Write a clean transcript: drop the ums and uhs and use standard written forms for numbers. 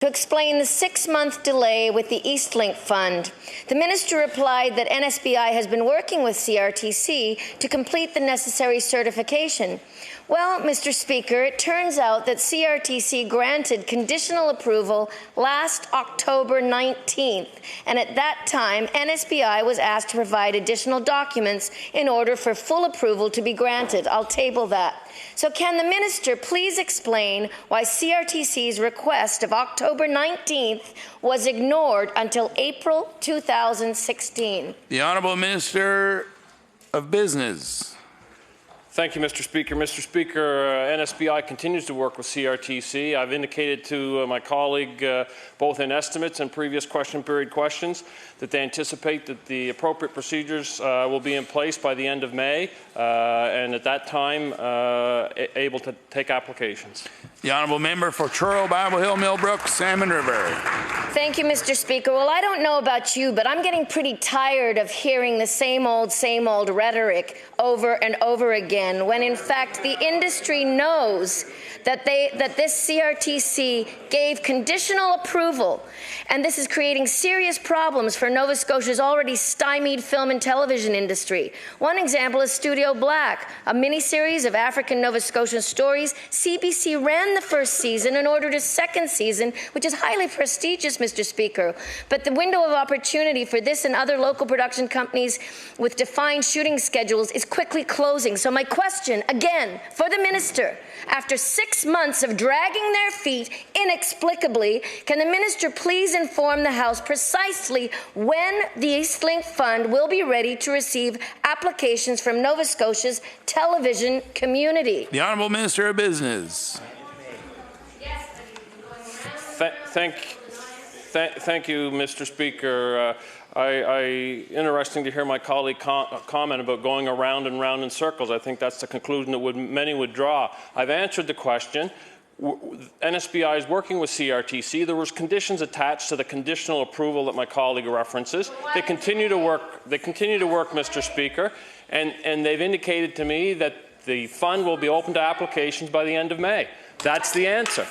to explain the 6-month delay with the Eastlink fund. The minister replied that NSBI has been working with CRTC to complete the necessary certification. Well, Mr. Speaker, it turns out that CRTC granted conditional approval last October 19th, and at that time, NSBI was asked to provide additional documents in order for full approval to be granted. I'll table that. So can the minister please explain why CRTC's request of October 19th was ignored until April 2016? The Honourable Minister of Business. Thank you, Mr. Speaker. Mr. Speaker, NSBI continues to work with CRTC. I've indicated to my colleague, both in estimates and previous question period questions, that they anticipate that the appropriate procedures will be in place by the end of May, and at that time, able to take applications. The Honourable Member for Truro, Bible Hill, Millbrook, Salmon River. Thank you, Mr. Speaker. Well, I don't know about you, but I'm getting pretty tired of hearing the same old rhetoric over and over again, when in fact the industry knows that this CRTC gave conditional approval, and this is creating serious problems for Nova Scotia's already stymied film and television industry. One example is Studio Black, a miniseries of African Nova Scotian stories. CBC ran the first season and ordered a second season, which is highly prestigious, Mr. Speaker. But the window of opportunity for this and other local production companies with defined shooting schedules is quickly closing. So my question, again, for the minister, after 6 months of dragging their feet inexplicably, can the minister please inform the House precisely when the Eastlink Fund will be ready to receive applications from Nova Scotia's television community? The Honourable Minister of Business. Thank you, Mr. Speaker. Interesting to hear my colleague comment about going around and round in circles. I think that's the conclusion that many would draw. I've answered the question. NSBI is working with CRTC. There was conditions attached to the conditional approval that my colleague references. They continue to work, Mr. Speaker, and they've indicated to me that the fund will be open to applications by the end of May. That's the answer.